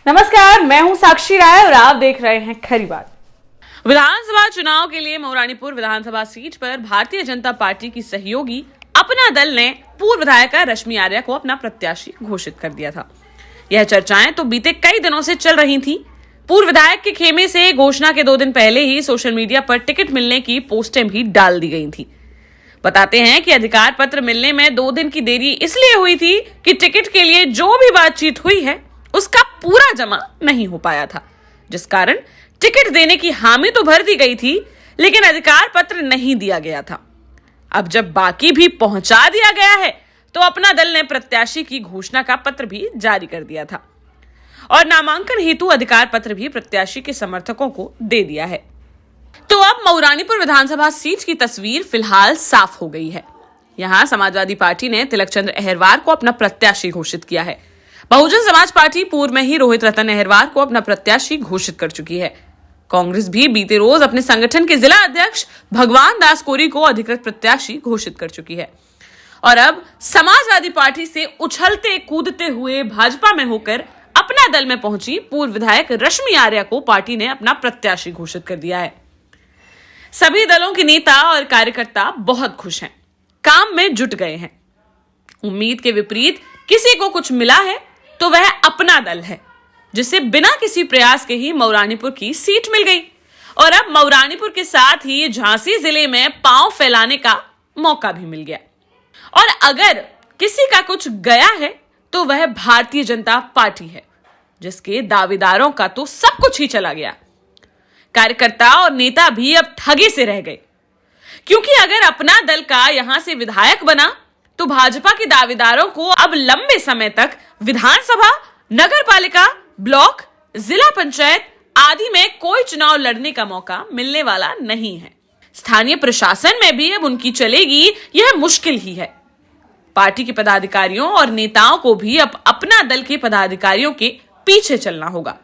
नमस्कार, मैं हूं साक्षी राय और आप देख रहे हैं खरी बात। विधानसभा चुनाव के लिए मऊरानीपुर विधानसभा सीट पर भारतीय जनता पार्टी की सहयोगी अपना दल ने पूर्व विधायक रश्मि आर्या को अपना प्रत्याशी घोषित कर दिया था। यह चर्चाएं तो बीते कई दिनों से चल रही थी। पूर्व विधायक के खेमे से घोषणा के 2 दिन पहले ही सोशल मीडिया पर टिकट मिलने की पोस्टें भी डाल दी गई थी। बताते हैं कि अधिकार पत्र मिलने में 2 दिन की देरी इसलिए हुई थी कि टिकट के लिए जो भी बातचीत हुई है उसका पूरा जमा नहीं हो पाया था, जिस कारण टिकट देने की हामी तो भर दी गई थी लेकिन अधिकार पत्र नहीं दिया गया था। अब जब बाकी भी पहुंचा दिया गया है तो अपना दल ने प्रत्याशी की घोषणा का पत्र भी जारी कर दिया था और नामांकन हेतु अधिकार पत्र भी प्रत्याशी के समर्थकों को दे दिया है। तो अब मऊरानीपुर विधानसभा सीट की तस्वीर फिलहाल साफ हो गई है। यहां समाजवादी पार्टी ने तिलक चंद्र अहिरवार को अपना प्रत्याशी घोषित किया है। बहुजन समाज पार्टी पूर्व में ही रोहित रतन अहिरवार को अपना प्रत्याशी घोषित कर चुकी है। कांग्रेस भी बीते रोज अपने संगठन के जिला अध्यक्ष भगवान दास कोरी को अधिकृत प्रत्याशी घोषित कर चुकी है और अब समाजवादी पार्टी से उछलते कूदते हुए भाजपा में होकर अपना दल में पहुंची पूर्व विधायक रश्मि आर्या को पार्टी ने अपना प्रत्याशी घोषित कर दिया है। सभी दलों के नेता और कार्यकर्ता बहुत खुश हैं, काम में जुट गए हैं। उम्मीद के विपरीत किसी को कुछ मिला है तो वह अपना दल है, जिसे बिना किसी प्रयास के ही मऊरानीपुर की सीट मिल गई और अब मऊरानीपुर के साथ ही झांसी जिले में पांव फैलाने का मौका भी मिल गया। और अगर किसी का कुछ गया है तो वह भारतीय जनता पार्टी है, जिसके दावेदारों का तो सब कुछ ही चला गया। कार्यकर्ता और नेता भी अब ठगी से रह गए, क्योंकि अगर अपना दल का यहां से विधायक बना तो भाजपा के दावेदारों को अब लंबे समय तक विधानसभा, नगर पालिका, ब्लॉक, जिला पंचायत आदि में कोई चुनाव लड़ने का मौका मिलने वाला नहीं है। स्थानीय प्रशासन में भी अब उनकी चलेगी यह मुश्किल ही है। पार्टी के पदाधिकारियों और नेताओं को भी अब अपना दल के पदाधिकारियों के पीछे चलना होगा।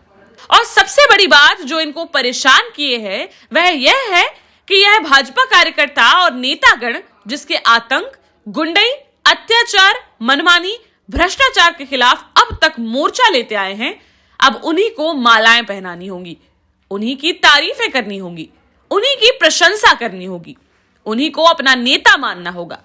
और सबसे बड़ी बात जो इनको परेशान किए है वह यह है कि यह भाजपा कार्यकर्ता और नेतागण जिसके आतंक, गुंडई, अत्याचार, मनमानी, भ्रष्टाचार के खिलाफ अब तक मोर्चा लेते आए हैं, अब उन्हीं को मालाएं पहनानी होंगी, उन्हीं की तारीफें करनी होंगी, उन्हीं की प्रशंसा करनी होगी, उन्हीं को अपना नेता मानना होगा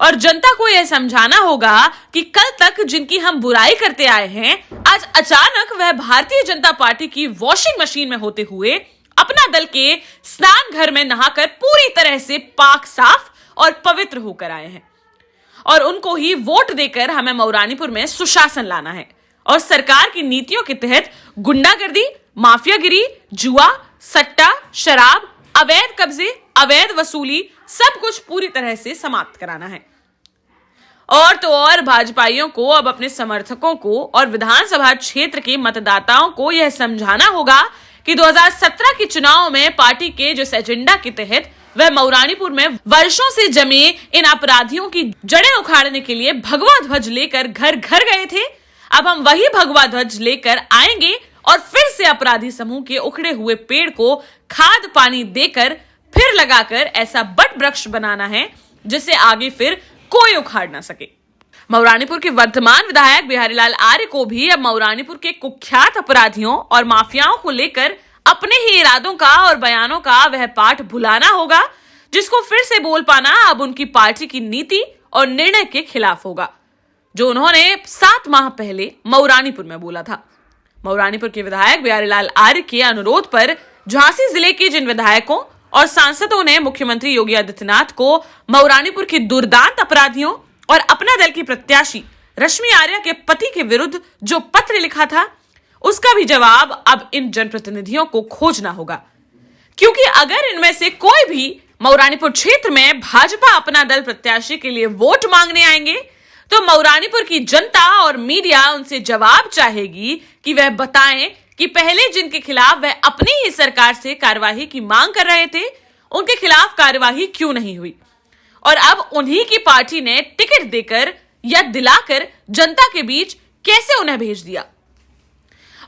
और जनता को यह समझाना होगा कि कल तक जिनकी हम बुराई करते आए हैं, आज अचानक वह भारतीय जनता पार्टी की वॉशिंग मशीन में होते हुए अपना दल के स्नान घर में नहाकर पूरी तरह से पाक साफ और पवित्र होकर आए हैं और उनको ही वोट देकर हमें मऊरानीपुर में सुशासन लाना है और सरकार की नीतियों के तहत गुंडागर्दी, माफियागिरी, जुआ, सट्टा, शराब, अवैध कब्जे, अवैध वसूली सब कुछ पूरी तरह से समाप्त कराना है। और तो और भाजपाइयों को अब अपने समर्थकों को और विधानसभा क्षेत्र के मतदाताओं को यह समझाना होगा कि 2017 के चुनाव में पार्टी के जिस एजेंडा के तहत वह मऊरानीपुर में वर्षों से जमे इन अपराधियों की जड़ें उखाड़ने के लिए भगवा ध्वज लेकर घर घर गए थे, अब हम वही भगवा ध्वज लेकर आएंगे और फिर से अपराधी समूह के उखड़े हुए पेड़ को खाद पानी देकर फिर लगाकर ऐसा बट वृक्ष बनाना है जिसे आगे फिर कोई उखाड़ ना सके। मऊरानीपुर के वर्तमान विधायक बिहारीलाल आर्य को भी अब मऊरानीपुर के कुख्यात अपराधियों और माफियाओं को लेकर अपने ही इरादों का और बयानों का वह पाठ भुलाना होगा, जिसको फिर से बोल पाना अब उनकी पार्टी की नीति और निर्णय के खिलाफ होगा, जो उन्होंने 7 माह पहले मऊरानीपुर में बोला था। मऊरानीपुर के विधायक बिहारीलाल आर्य के अनुरोध पर झांसी जिले के जिन विधायकों और सांसदों ने मुख्यमंत्री योगी आदित्यनाथ को मऊरानीपुर के दुर्दांत अपराधियों और अपना दल की प्रत्याशी रश्मि आर्या के पति के विरुद्ध जो पत्र लिखा था, उसका भी जवाब अब इन जनप्रतिनिधियों को खोजना होगा, क्योंकि अगर इनमें से कोई भी मऊरानीपुर क्षेत्र में भाजपा अपना दल प्रत्याशी के लिए वोट मांगने आएंगे तो मऊरानीपुर की जनता और मीडिया उनसे जवाब चाहेगी कि वह बताएं कि पहले जिनके खिलाफ वह अपनी ही सरकार से कार्यवाही की मांग कर रहे थे, उनके खिलाफ कार्यवाही क्यों नहीं हुई और अब उन्हीं की पार्टी ने टिकट देकर या दिलाकर जनता के बीच कैसे उन्हें भेज दिया।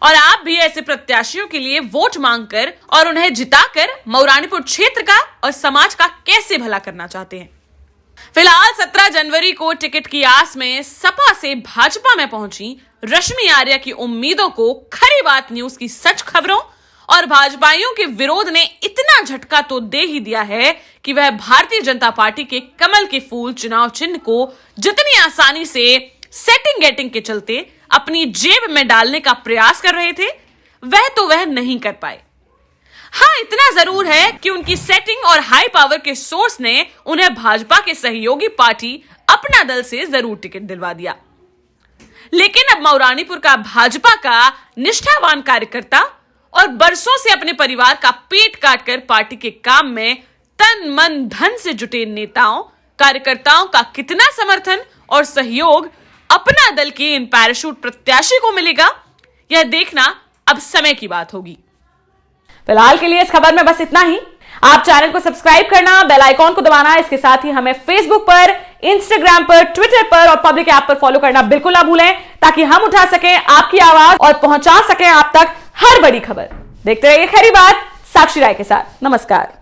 और आप भी ऐसे प्रत्याशियों के लिए वोट मांगकर और उन्हें जिताकर मऊरानीपुर क्षेत्र का और समाज का कैसे भला करना चाहते हैं। फिलहाल 17 जनवरी को टिकट की आस में सपा से भाजपा में पहुंची रश्मि आर्या की उम्मीदों को खरी बात न्यूज की सच खबरों और भाजपाइयों के विरोध ने इतना झटका तो दे ही दिया है कि वह भारतीय जनता पार्टी के कमल के फूल चुनाव चिन्ह को जितनी आसानी से सेटिंग गेटिंग के चलते अपनी जेब में डालने का प्रयास कर रहे थे, वह नहीं कर पाए। हाँ, इतना जरूर है कि उनकी सेटिंग और हाई पावर के सोर्स ने उन्हें भाजपा के सहयोगी पार्टी अपना दल से जरूर टिकट दिलवा दिया। लेकिन अब मौरानीपुर का भाजपा का निष्ठावान कार्यकर्ता और बरसों से अपने परिवार का पेट काटकर पार्टी के काम में तन मन धन से जुटे नेताओं कार्यकर्ताओं का कितना समर्थन और सहयोग अपना दल के इन पैराशूट प्रत्याशी को मिलेगा, यह देखना अब समय की बात होगी। फिलहाल के लिए इस खबर में बस इतना ही। आप चैनल को सब्सक्राइब करना, बेल आइकॉन को दबाना, इसके साथ ही हमें फेसबुक पर, इंस्टाग्राम पर, ट्विटर पर और पब्लिक ऐप पर फॉलो करना बिल्कुल ना भूलें, ताकि हम उठा सकें आपकी आवाज और पहुंचा सकें आप तक हर बड़ी खबर। देखते रहिए खरी बात साक्षी राय के साथ। नमस्कार।